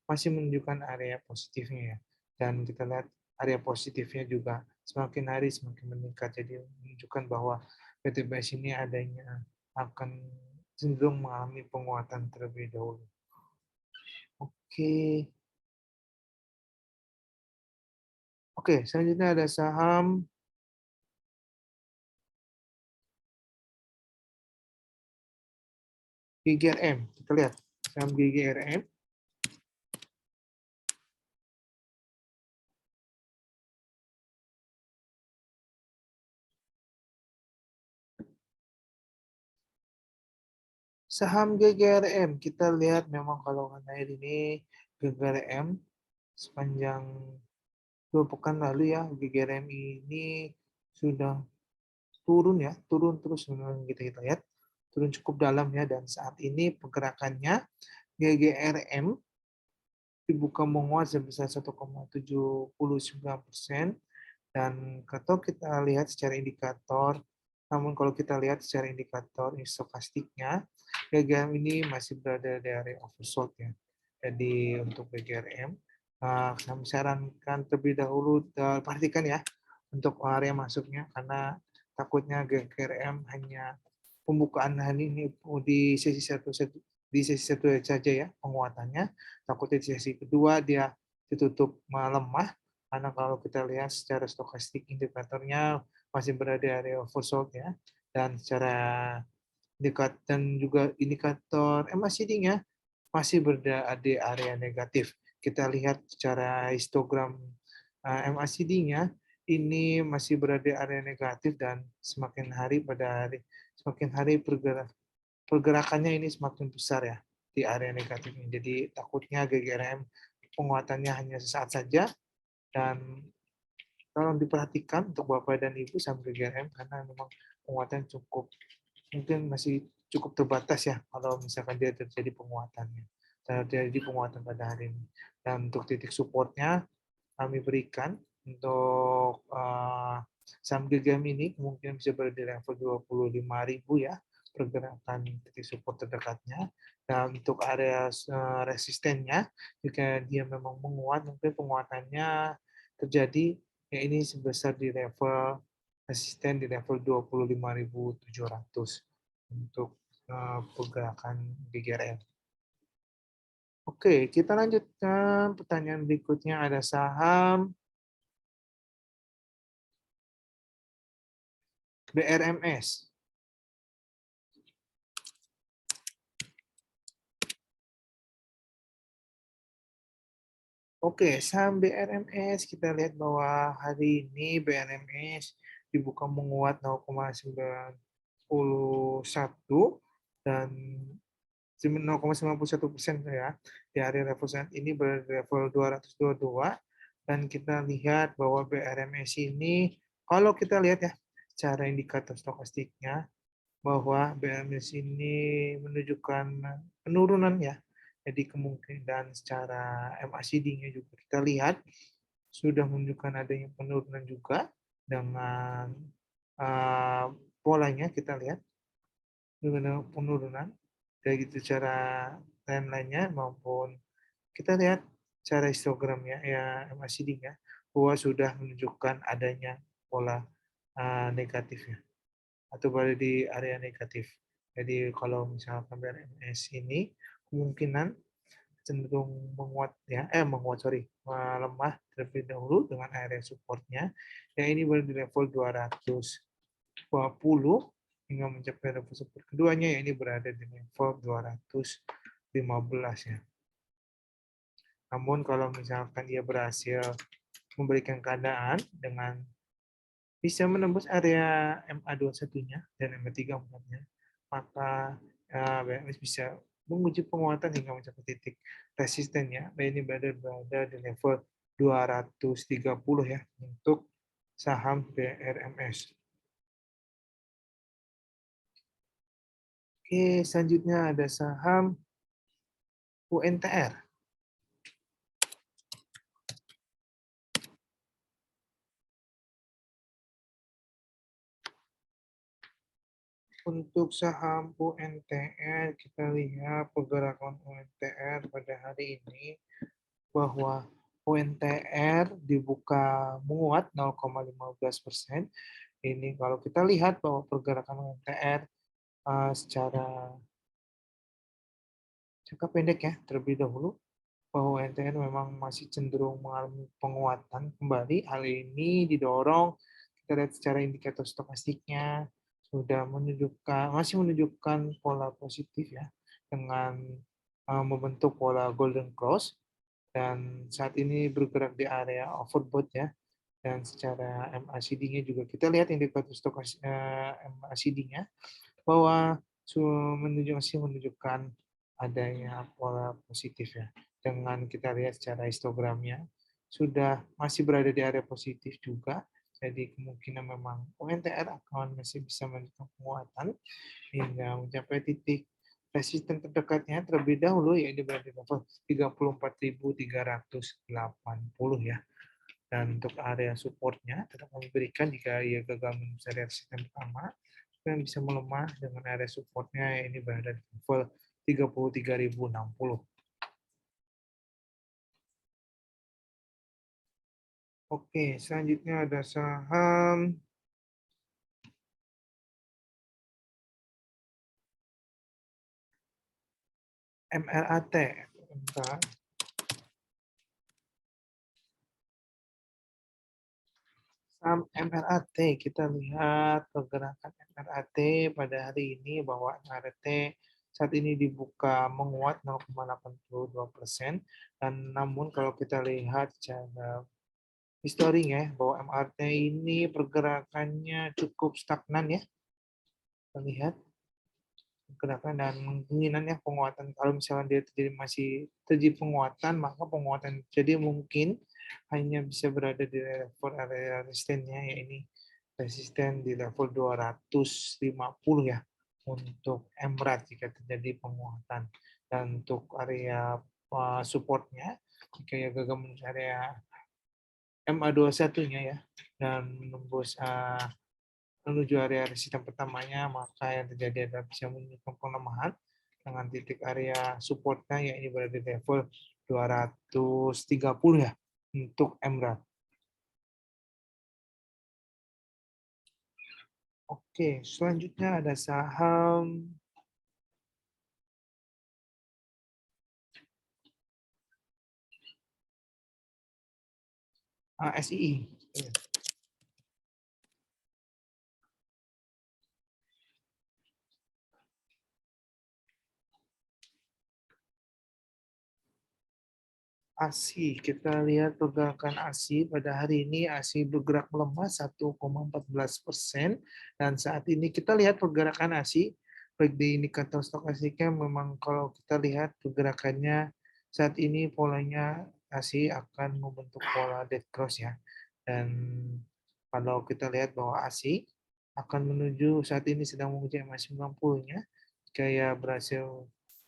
masih menunjukkan area positifnya ya. Dan kita lihat area positifnya juga semakin hari semakin meningkat, jadi menunjukkan bahwa BTPS ini adanya akan cenderung mengalami penguatan terlebih dahulu. Oke. Oke, selanjutnya ada saham GGRM. Kita lihat saham GGRM. Saham GGRM, kita lihat memang kalau hari ini GGRM sepanjang 2 pekan lalu ya, GGRM ini sudah turun ya, turun terus kita lihat, turun cukup dalam ya, dan saat ini pergerakannya GGRM dibuka menguat sebesar 1,79%, dan kalau kita lihat secara indikator, namun kalau kita lihat secara indikator stokastiknya, GGRM ini masih berada di area oversold ya. Jadi untuk GGRM, kami sarankan terlebih dahulu perhatikan ya untuk area masuknya, karena takutnya GGRM hanya pembukaan hari ini di sesi satu saja ya penguatannya, takutnya di sesi kedua dia ditutup melemah, karena kalau kita lihat secara stokastik indikatornya masih berada di area oversold ya, dan secara dan juga indikator MACD-nya masih berada di area negatif. Kita lihat secara histogram MACD-nya ini masih berada di area negatif, dan semakin hari pergerakannya ini semakin besar ya di area negatif ini. Jadi takutnya GGRM penguatannya hanya sesaat saja, dan tolong diperhatikan untuk Bapak dan Ibu saham GGRM karena memang penguatan cukup mungkin masih cukup terbatas ya kalau misalkan dia terjadi penguatannya. Terjadi penguatan pada hari ini. Dan untuk titik supportnya kami berikan untuk saham GGM ini kemungkinan bisa berada di level 25.000 ya pergerakan titik support terdekatnya. Dan untuk area resistennya jika dia memang menguat mungkin penguatannya terjadi ya ini sebesar di level resisten di level 25.700 untuk pergerakan GGRM. Oke, kita lanjutkan pertanyaan berikutnya. Ada saham BRMS. Oke, saham BRMS kita lihat bahwa hari ini BRMS dibuka menguat 0,91 dan 0,91% ya di area level saat ini berada di level 222 dan kita lihat bahwa BRMS ini kalau kita lihat ya cara indikator stokastiknya bahwa BRMS ini menunjukkan penurunan ya. Jadi kemungkinan secara MACD-nya juga kita lihat sudah menunjukkan adanya penurunan juga dengan polanya kita lihat dengan penurunan dari gitu cara timeline-nya maupun kita lihat cara histogramnya ya MACD-nya bahwa sudah menunjukkan adanya pola negatifnya atau berada di area negatif. Jadi kalau misalkan BRMS ini kemungkinan cenderung menguat ya, melemah terlebih dahulu dengan area supportnya. Yang ini berada di level 220 hingga mencapai level support keduanya, yang ini berada di level 215 ya. Namun kalau misalkan dia berhasil memberikan keadaan dengan bisa menembus area MA21-nya dan MA34-nya, maka BMS bisa menguji penguatan hingga mencapai titik resistennya. Dan ini berada di level 230 ya untuk saham BRMS. Oke, selanjutnya ada saham UNTR. Untuk saham UNTR, kita lihat pergerakan UNTR pada hari ini bahwa UNTR dibuka menguat 0,15%. Ini kalau kita lihat bahwa pergerakan UNTR secara jangka pendek ya terlebih dahulu bahwa UNTR memang masih cenderung mengalami penguatan kembali. Hal ini didorong kita lihat secara indikator stokastiknya masih menunjukkan pola positif ya dengan membentuk pola golden cross dan saat ini bergerak di area overbought ya dan secara MACD-nya juga kita lihat indikator MACD-nya bahwa masih menunjukkan adanya pola positif ya dengan kita lihat secara histogramnya sudah masih berada di area positif juga. Jadi kemungkinan memang UNTR akan masih bisa melanjutkan penguatan hingga mencapai titik resisten terdekatnya terlebih dahulu yaitu berada di level 34.380 ya. Dan untuk area supportnya tetap kami berikan jika ia gagal menembus area resisten pertama, yang bisa melemah dengan area supportnya ini berada di level 33.060. Oke, selanjutnya ada saham MRAT. Bentar. Saham MRAT, kita lihat pergerakan MRAT pada hari ini bahwa MRAT saat ini dibuka menguat 0,82%, dan namun kalau kita lihat secara historinya bahwa MRT ini pergerakannya cukup stagnan ya. Kita lihat pergerakan dan kemungkinannya penguatan. Kalau misalnya dia masih terjadi penguatan, maka penguatan jadi mungkin hanya bisa berada di level area resistennya, ya ini resisten di level 250 ya untuk MRAT jika terjadi penguatan. Dan untuk area supportnya, jika ya gagal menuju area MA21-nya ya, dan menembus menuju area resisten pertamanya, maka yang terjadi adalah bisa menunjukkan pelemahan dengan titik area supportnya, yang ini berada di level 230 ya untuk MRAT. Oke, selanjutnya ada saham SII. ASI, kita lihat pergerakan ASI pada hari ini. ASI bergerak melemah 1,14%, dan saat ini kita lihat pergerakan ASI baik di indikator stokastiknya, memang kalau kita lihat pergerakannya saat ini polanya ASI akan membentuk pola dead cross ya. Dan kalau kita lihat bahwa ASI akan menuju, saat ini sedang menguji MA 90-nya, kayak berhasil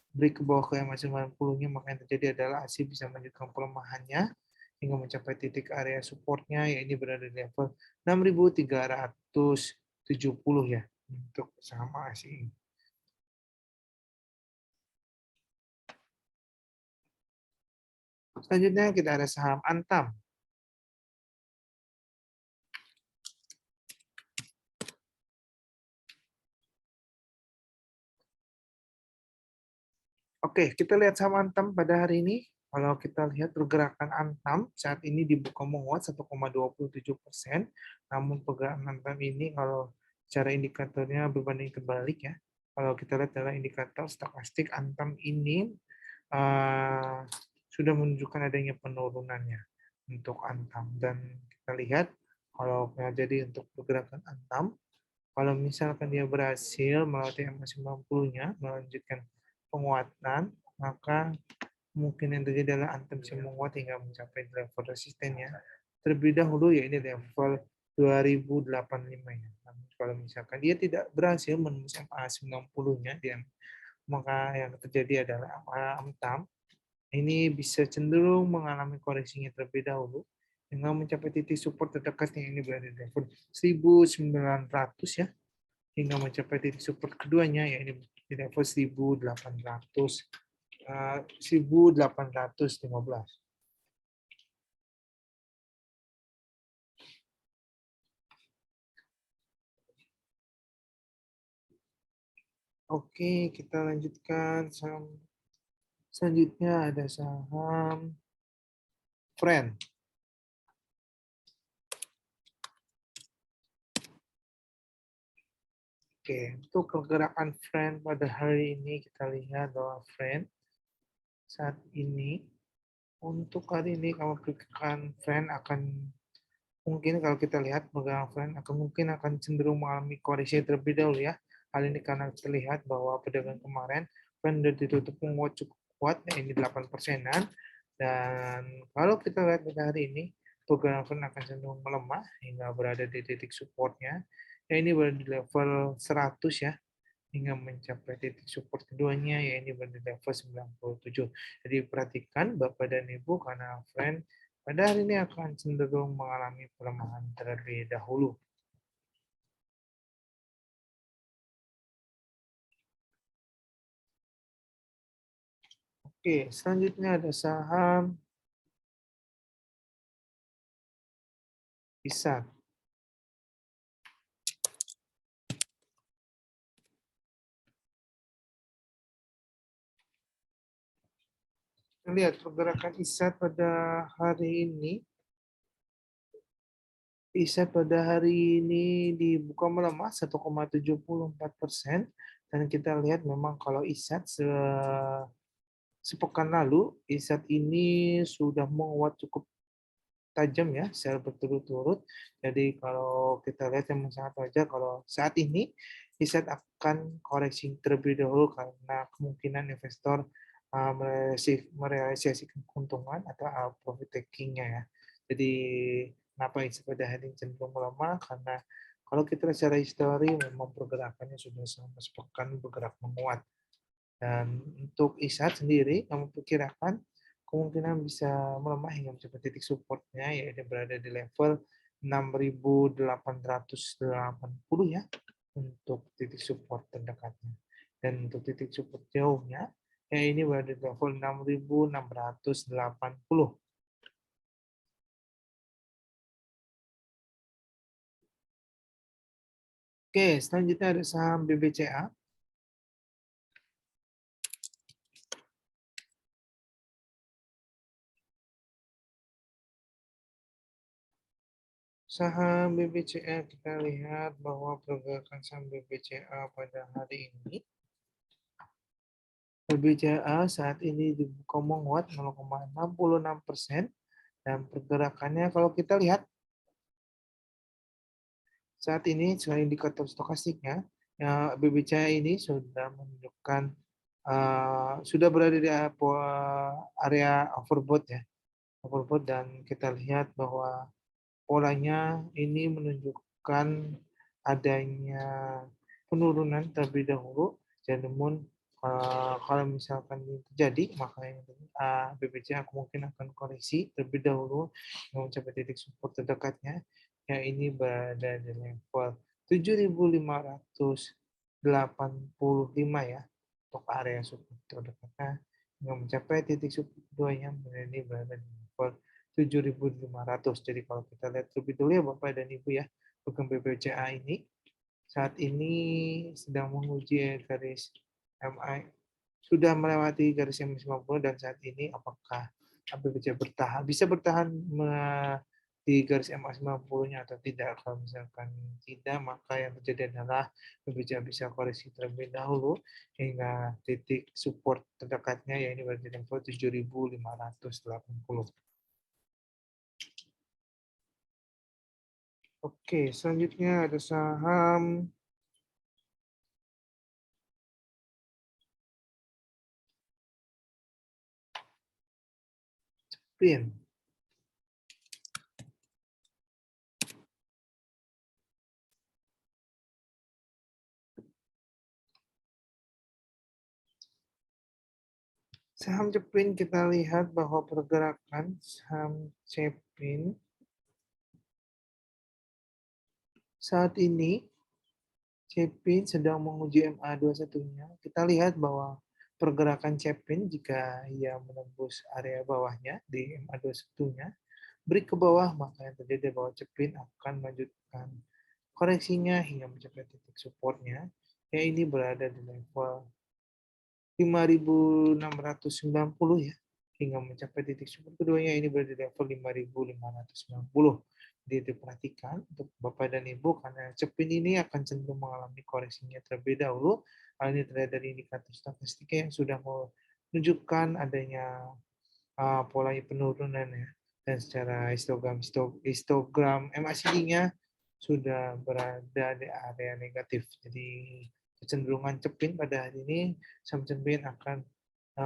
break ke bawah ke MA 90-nya, maka yang terjadi adalah ASI bisa melanjutkan pelemahannya hingga mencapai titik area supportnya, ya ini berada di level 6.370 ya untuk saham ASI. Selanjutnya kita ada saham Antam. Oke, kita lihat saham Antam pada hari ini. Kalau kita lihat pergerakan Antam saat ini dibuka menguat 1,27%, namun pergerakan Antam ini kalau secara indikatornya berbanding terbalik ya. Kalau kita lihat adalah indikator stokastik Antam ini sudah menunjukkan adanya penurunannya untuk Antam, dan kita lihat kalau jadi untuk pergerakan Antam, kalau misalkan dia berhasil melewati MA 90-nya, melanjutkan penguatan, maka mungkin yang terjadi adalah Antam bisa menguat hingga mencapai level resistennya terlebih dahulu, ya ini level 2085 ya. Namun kalau misalkan dia tidak berhasil menembus MA 90-nya, maka yang terjadi adalah Antam ini bisa cenderung mengalami koreksinya terlebih dahulu hingga mencapai titik support terdekatnya, ini berada di level 1900 ya, hingga mencapai titik support keduanya, yaitu di level 1815. Oke, kita lanjutkan saham selanjutnya, ada saham Friend. Oke, untuk pergerakan Friend pada hari ini kita lihat bahwa Friend saat ini, untuk hari ini kalau pergerakan Friend akan mungkin, kalau kita lihat pergerakan Friend akan mungkin akan cenderung mengalami koreksi terlebih dahulu ya. Hal ini karena terlihat bahwa perdagangan kemarin Friend sudah ditutup menguat cukup kuat, ya ini 8%-an. Dan kalau kita lihat pada hari ini, pergerakan Friend akan cenderung melemah hingga berada di titik supportnya. Ya ini berada di level 100 ya, hingga mencapai titik support keduanya, ya ini berada di level 97. Jadi perhatikan Bapak dan Ibu, karena Friend pada hari ini akan cenderung mengalami pelemahan terlebih dahulu. Oke, selanjutnya ada saham Hisar. Kita lihat pergerakan ISAT pada hari ini. ISAT pada hari ini dibuka melemah 1,74%, dan kita lihat memang kalau ISAT sepekan lalu, ISAT ini sudah menguat cukup tajam ya secara berturut-turut. Jadi kalau kita lihat yang sangat wajar kalau saat ini riset akan koreksi terlebih dahulu karena kemungkinan investor merealisasikan keuntungan atau profit taking-nya ya. Jadi kenapa ISA pada hari ini cenderung melemah karena kalau kita lihat secara histori memang pergerakannya sudah selama sepekan bergerak menguat. Dan untuk ISAT sendiri, kami perkirakan kemungkinan bisa melemah hingga mencapai titik supportnya, yaitu berada di level 6.880 ya, untuk titik support terdekatnya. Dan untuk titik support jauhnya, ya ini berada di level 6.680. Oke, selanjutnya ada saham BBCA. Saham BBCA kita lihat bahwa pergerakan saham BBCA pada hari ini BBCA saat ini dibuka menguat 0,66% dan pergerakannya kalau kita lihat saat ini selain indikator stokastiknya, ya, BBCA ini sudah menunjukkan sudah berada di area overbought ya, overbought dan kita lihat bahwa polanya ini menunjukkan adanya penurunan terlebih dahulu. Namun kalau misalkan ini terjadi, maka BBCA kemungkinan akan koreksi terlebih dahulu mencapai titik support terdekatnya. Ya ini berada di level 7.585 ya untuk area support terdekatnya yang mencapai titik support keduanya ini berada di level 7.500. Jadi kalau kita lihat terlebih dahulu ya Bapak dan Ibu ya, program BBCA ini saat ini sedang menguji garis MI, sudah melewati garis MI 50 dan saat ini apakah BBCA bisa bertahan di garis MA 90-nya atau tidak. Kalau misalkan tidak, maka yang terjadi adalah BBCA bisa koreksi terlebih dahulu hingga titik support terdekatnya, yaitu berada di level 7.580. Oke, selanjutnya ada saham Cepin. Saham Cepin kita lihat bahwa pergerakan saham Cepin saat ini Cepin sedang menguji MA21-nya. Kita lihat bahwa pergerakan Cepin jika ia menembus area bawahnya di MA21-nya, break ke bawah, maka yang terjadi bahwa Cepin akan melanjutkan koreksinya hingga mencapai titik supportnya, yang ini berada di level 5.690 ya, hingga mencapai titik support keduanya ini berada di level 5.590. Jadi diperhatikan untuk Bapak dan Ibu karena Cepin ini akan cenderung mengalami koreksinya terlebih dahulu. Hal ini terlihat dari indikator statistiknya yang sudah menunjukkan adanya pola penurunan ya. Dan secara histogram MACD-nya sudah berada di area negatif. Jadi kecenderungan Cepin pada hari ini saham Cepin akan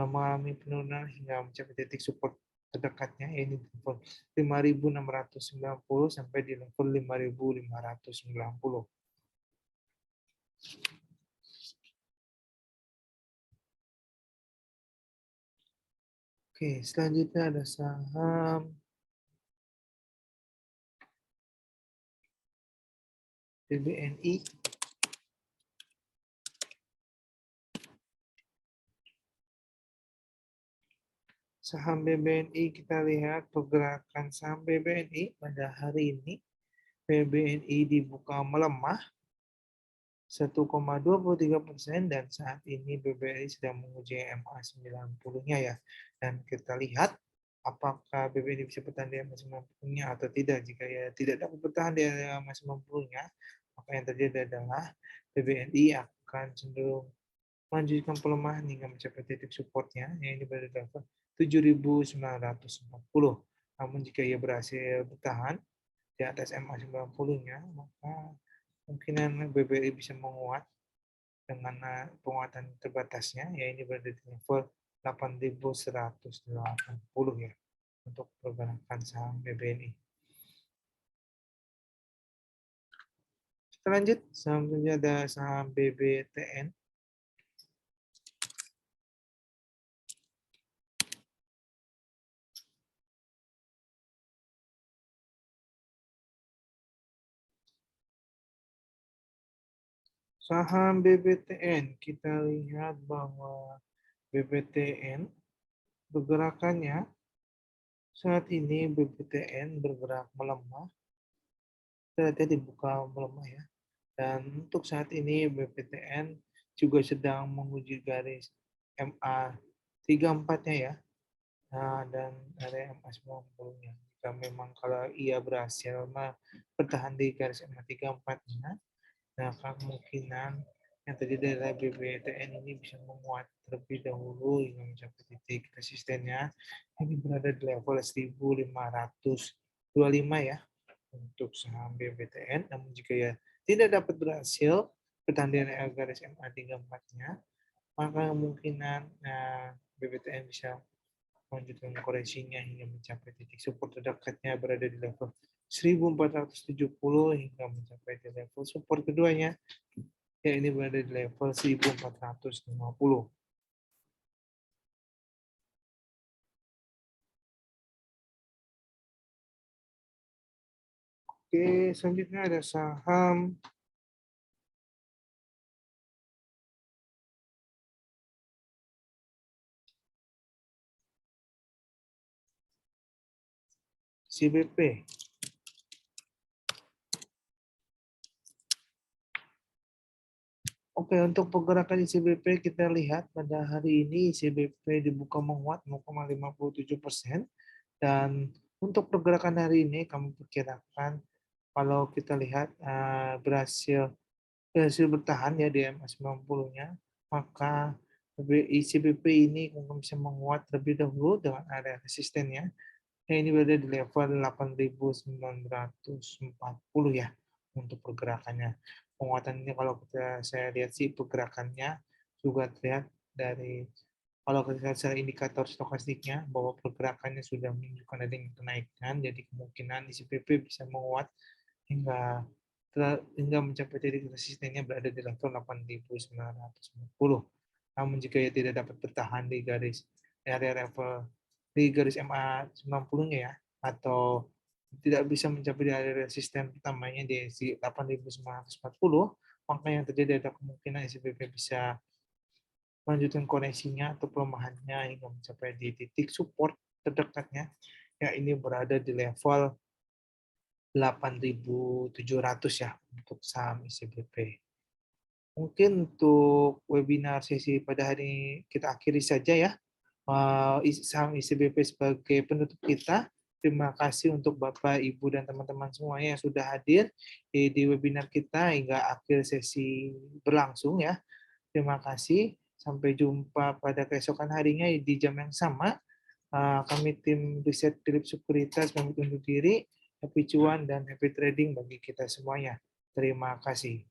mengalami penurunan hingga mencapai titik support terdekatnya yaitu di level 5.690 sampai di level 5.590. Oke, selanjutnya ada saham BBNI. Saham BBNI kita lihat pergerakan saham BBNI pada hari ini. BBNI dibuka melemah 1,23% dan saat ini BBNI sedang menguji MA 90-nya ya. Dan kita lihat apakah BBNI bisa bertahan di MA 90-nya atau tidak. Jika ya tidak dapat bertahan di MA 90-nya, maka yang terjadi adalah BBNI akan cenderung melanjutkan pelemahan hingga mencapai titik supportnya, yang ini berada di level 7.940. Namun jika ia berhasil bertahan di atas MA 90-nya, maka kemungkinan BBRI bisa menguat dengan penguatan terbatasnya, ya ini berada di level 8.180 ya untuk pergerakan saham BBNI. Kita lanjut, selanjutnya ada saham BBTN. Saham BBTN, kita lihat bahwa BBTN pergerakannya saat ini BBTN bergerak melemah, ternyata dibuka melemah ya. Dan untuk saat ini BBTN juga sedang menguji garis MA 34-nya ya. Nah, dan area MA 90-nya. Jika memang kalau ia berhasil bertahan di garis MA 34-nya, nah kemungkinan yang terjadi adalah BBTN ini bisa menguat terlebih dahulu hingga mencapai titik resistennya. Ini berada di level 1525 ya untuk saham BBTN. Namun jika ya tidak dapat berhasil bertahan di area garis MA 34-nya, maka kemungkinan BBTN bisa melanjutkan koreksinya hingga mencapai titik support terdekatnya berada di level 1470 hingga mencapai di level support keduanya, ya ini berada di level 1450. Oke, selanjutnya ada saham CBP. Oke, untuk pergerakan ICBP kita lihat pada hari ini ICBP dibuka menguat 0,57%, dan untuk pergerakan hari ini kami perkirakan kalau kita lihat berhasil bertahan ya di MA 90-nya, maka ICBP ini mungkin bisa menguat terlebih dahulu dengan area resistennya. Ya, ini berada di level 8.940 ya untuk pergerakannya. Penguatan ini kalau saya lihat sih pergerakannya juga terlihat dari kalau kita lihat secara indikator stokastiknya bahwa pergerakannya sudah menunjukkan adanya kenaikan, jadi kemungkinan ICBP bisa menguat hingga mencapai titik resistennya berada di level 8.940. Namun jika ia tidak dapat bertahan di area level di garis MA 90-nya ya, atau tidak bisa mencapai di area resisten pertamanya di 8.940, maka yang terjadi ada kemungkinan ICBP bisa melanjutkan koneksinya atau pelemahannya hingga mencapai di titik support terdekatnya, ya ini berada di level 8.700 ya untuk saham ICBP. Mungkin untuk webinar sesi pada hari ini kita akhiri saja ya. Saham ICBP sebagai penutup kita. Terima kasih untuk Bapak, Ibu, dan teman-teman semuanya yang sudah hadir di webinar kita hingga akhir sesi berlangsung ya. Terima kasih. Sampai jumpa pada keesokan harinya di jam yang sama. Kami tim riset Philip Sekuritas pamit undur diri. Happy cuan dan happy trading bagi kita semuanya. Terima kasih.